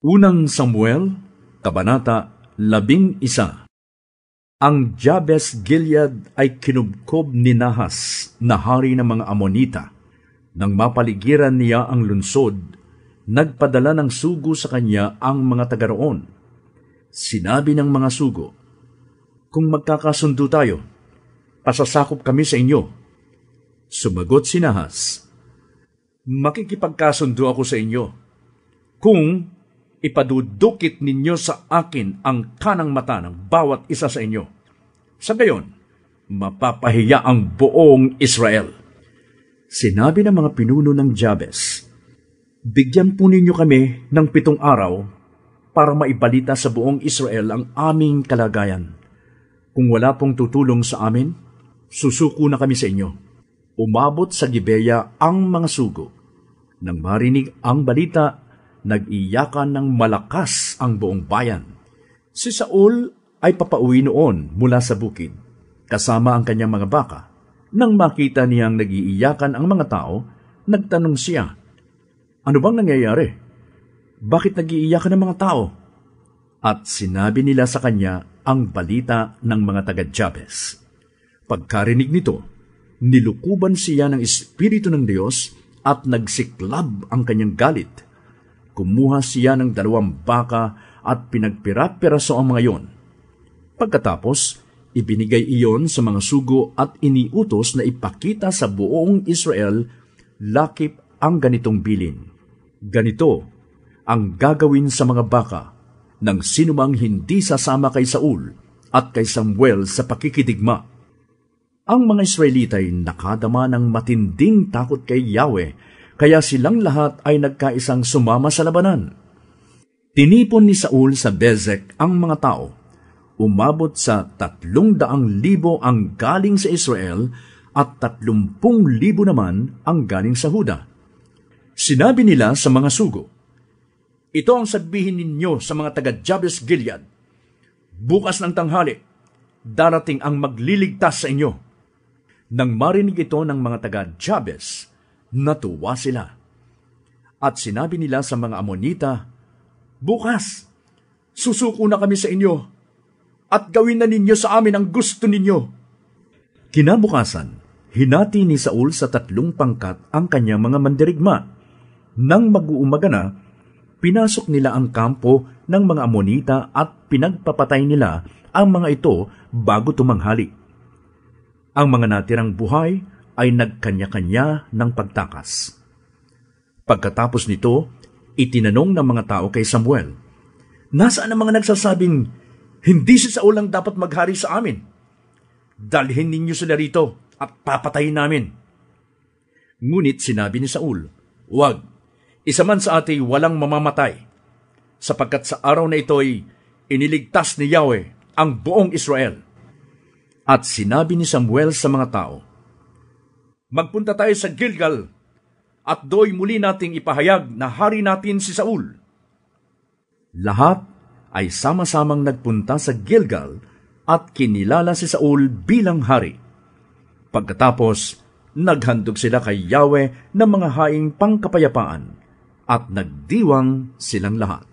Unang Samuel, Kabanata 11. Ang Jabes Gilead ay kinubkob ni Nahas na hari ng mga Amonita. Nang mapaligiran niya ang lungsod, nagpadala ng sugo sa kanya ang mga taga roon. Sinabi ng mga sugo, "Kung magkakasundo tayo, pasasakop kami sa inyo." Sumagot si Nahas, "Makikipagkasundo ako sa inyo, kung ipadudukit ninyo sa akin ang kanang mata ng bawat isa sa inyo. Sa gayon, mapapahiya ang buong Israel." Sinabi ng mga pinuno ng Jabes, "Bigyan po ninyo kami ng 7 araw para maibalita sa buong Israel ang aming kalagayan. Kung wala pong tutulong sa amin, susuko na kami sa inyo." Umabot sa Gibeya ang mga sugo. Nang marinig ang balita, nag-iyakan ng malakas ang buong bayan. Si Saul ay papauwi noon mula sa bukid, kasama ang kanyang mga baka. Nang makita niyang nag-iiyakan ang mga tao, nagtanong siya, "Ano bang nangyayari? Bakit nag-iiyakan ang mga tao?" At sinabi nila sa kanya ang balita ng mga taga-Jabes. Pagkarinig nito, nilukuban siya ng Espiritu ng Diyos at nagsiklab ang kanyang galit. Kumuha siya ng 2 baka at pinagpira-piraso ang mga iyon. Pagkatapos, ibinigay iyon sa mga sugo at iniutos na ipakita sa buong Israel lakip ang ganitong bilin. Ganito ang gagawin sa mga baka ng sinumang hindi sasama kay Saul at kay Samuel sa pakikidigma. Ang mga Israelita ay nakadama ng matinding takot kay Yahweh, kaya silang lahat ay nagkaisang sumama sa labanan. Tinipon ni Saul sa Bezek ang mga tao. Umabot sa 300,000 ang galing sa Israel at 30,000 naman ang galing sa Huda. Sinabi nila sa mga sugo, "Ito ang sabihin ninyo sa mga taga-Jabes Gilead. Bukas ng tanghali, darating ang magliligtas sa inyo." Nang marinig ito ng mga taga-Jabes, natuwa sila. At sinabi nila sa mga Amonita, "Bukas, susuko na kami sa inyo, at gawin na ninyo sa amin ang gusto ninyo." Kinabukasan, hinati ni Saul sa 3 pangkat ang kanyang mga mandirigma. Nang mag-uumaga na, pinasok nila ang kampo ng mga Amonita at pinagpapatay nila ang mga ito bago tumanghali. Ang mga natirang buhay ay nagkanya-kanya ng pagtakas. Pagkatapos nito, itinanong ng mga tao kay Samuel, "Nasaan ang mga nagsasabing, hindi si Saul ang dapat maghari sa amin? Dalhin ninyo sila rito at papatayin namin." Ngunit sinabi ni Saul, "Huwag, isa man sa atin walang mamamatay, sapagkat sa araw na ito'y iniligtas ni Yahweh ang buong Israel." At sinabi ni Samuel sa mga tao, "Magpunta tayo sa Gilgal, at do'y muli nating ipahayag na hari natin si Saul." Lahat ay sama-samang nagpunta sa Gilgal at kinilala si Saul bilang hari. Pagkatapos, naghandog sila kay Yahweh ng mga haing pangkapayapaan at nagdiwang silang lahat.